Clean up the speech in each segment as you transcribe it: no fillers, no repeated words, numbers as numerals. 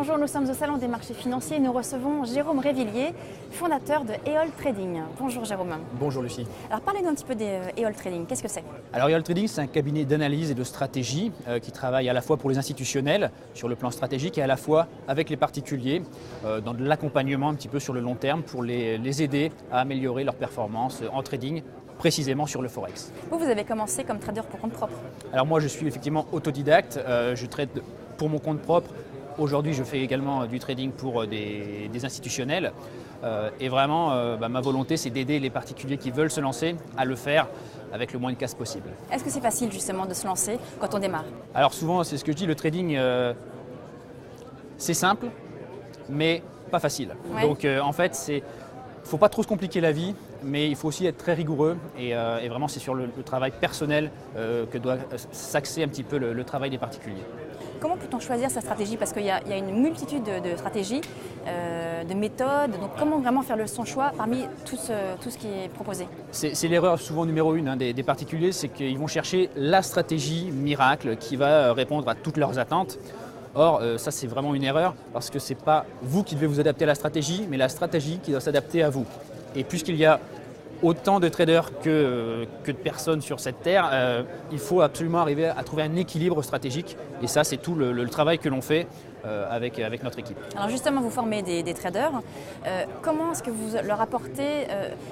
Bonjour, nous sommes au Salon des marchés financiers et nous recevons Jérôme Révillier, fondateur de EOL Trading. Bonjour Jérôme. Bonjour Lucie. Alors parlez-nous un petit peu des EOL Trading, qu'est-ce que c'est? Alors EOL Trading, c'est un cabinet d'analyse et de stratégie qui travaille à la fois pour les institutionnels sur le plan stratégique et à la fois avec les particuliers dans de l'accompagnement un petit peu sur le long terme pour les aider à améliorer leur performance en trading, précisément sur le Forex. Vous avez commencé comme trader pour compte propre. Alors moi je suis effectivement autodidacte, je trade pour mon compte propre. Aujourd'hui je fais également du trading pour des institutionnels et vraiment ma volonté c'est d'aider les particuliers qui veulent se lancer à le faire avec le moins de casse possible. Est-ce que c'est facile justement de se lancer quand on démarre? Alors souvent c'est ce que je dis, le trading c'est simple mais pas facile. Ouais. Donc en fait il ne faut pas trop se compliquer la vie, mais il faut aussi être très rigoureux et vraiment c'est sur le travail personnel que doit s'axer un petit peu le travail des particuliers. Comment peut-on choisir sa stratégie? Parce qu'il y a une multitude de stratégies, de méthodes, donc comment vraiment faire son choix parmi tout ce qui est proposé? C'est l'erreur souvent numéro une des particuliers, c'est qu'ils vont chercher la stratégie miracle qui va répondre à toutes leurs attentes. Or, ça c'est vraiment une erreur parce que ce n'est pas vous qui devez vous adapter à la stratégie, mais la stratégie qui doit s'adapter à vous. Et puisqu'il y a autant de traders que de personnes sur cette terre, il faut absolument arriver à trouver un équilibre stratégique. Et ça, c'est tout le travail que l'on fait avec notre équipe. Alors justement, vous formez des traders. Comment est-ce que vous leur apportez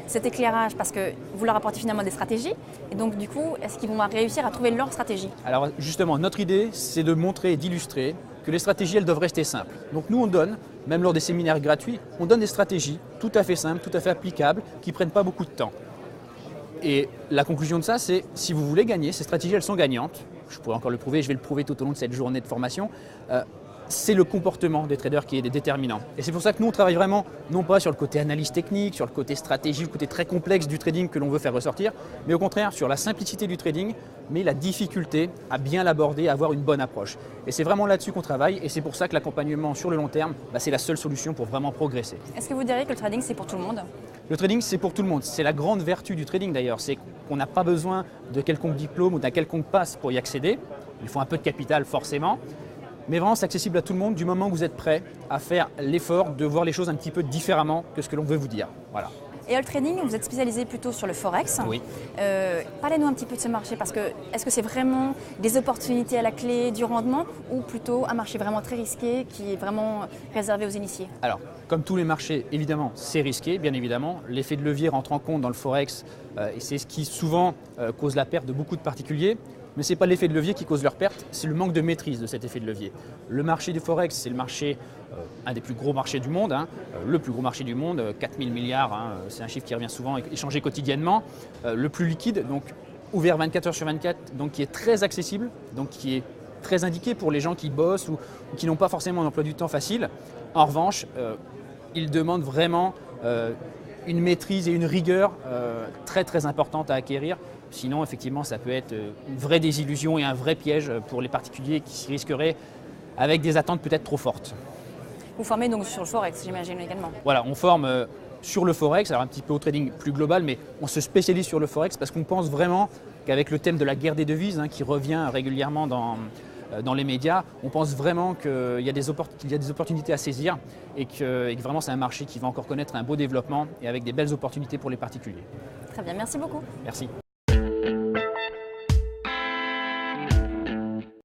cet éclairage? Parce que vous leur apportez finalement des stratégies. Et donc du coup, est-ce qu'ils vont réussir à trouver leur stratégie? Alors justement, notre idée, c'est de montrer et d'illustrer que les stratégies, elles doivent rester simples. Donc nous, on donne, même lors des séminaires gratuits, on donne des stratégies tout à fait simples, tout à fait applicables, qui ne prennent pas beaucoup de temps. Et la conclusion de ça, c'est si vous voulez gagner, ces stratégies, elles sont gagnantes. Je pourrais encore le prouver, je vais le prouver tout au long de cette journée de formation. C'est le comportement des traders qui est déterminant. Et c'est pour ça que nous, on travaille vraiment, non pas sur le côté analyse technique, sur le côté stratégie, le côté très complexe du trading que l'on veut faire ressortir, mais au contraire sur la simplicité du trading, mais la difficulté à bien l'aborder, à avoir une bonne approche. Et c'est vraiment là-dessus qu'on travaille, et c'est pour ça que l'accompagnement sur le long terme, c'est la seule solution pour vraiment progresser. Est-ce que vous diriez que le trading, c'est pour tout le monde? Le trading, c'est pour tout le monde. C'est la grande vertu du trading d'ailleurs, c'est qu'on n'a pas besoin de quelconque diplôme ou d'un quelconque pass pour y accéder. Il faut un peu de capital forcément. Mais vraiment, c'est accessible à tout le monde du moment où vous êtes prêt à faire l'effort de voir les choses un petit peu différemment que ce que l'on veut vous dire. Voilà. EOL Trading, vous êtes spécialisé plutôt sur le Forex. Oui. Parlez-nous un petit peu de ce marché, parce que est-ce que c'est vraiment des opportunités à la clé du rendement ou plutôt un marché vraiment très risqué qui est vraiment réservé aux initiés? Alors, comme tous les marchés, évidemment, c'est risqué, bien évidemment. L'effet de levier rentre en compte dans le Forex et c'est ce qui souvent cause la perte de beaucoup de particuliers. Mais ce n'est pas l'effet de levier qui cause leur perte, c'est le manque de maîtrise de cet effet de levier. Le marché du Forex, c'est le marché, un des plus gros marchés du monde, le plus gros marché du monde, 4 000 milliards, c'est un chiffre qui revient souvent, échangé quotidiennement, le plus liquide, donc ouvert 24 heures sur 24, donc qui est très accessible, donc qui est très indiqué pour les gens qui bossent ou qui n'ont pas forcément un emploi du temps facile. En revanche, il demande vraiment une maîtrise et une rigueur très très importante à acquérir. Sinon, effectivement, ça peut être une vraie désillusion et un vrai piège pour les particuliers qui s'y risqueraient avec des attentes peut-être trop fortes. Vous formez donc sur le Forex, j'imagine également. Voilà, on forme sur le Forex, alors un petit peu au trading plus global, mais on se spécialise sur le Forex parce qu'on pense vraiment qu'avec le thème de la guerre des devises qui revient régulièrement dans les médias, on pense vraiment qu'il y a des opportunités à saisir et que vraiment c'est un marché qui va encore connaître un beau développement et avec des belles opportunités pour les particuliers. Très bien, merci beaucoup. Merci.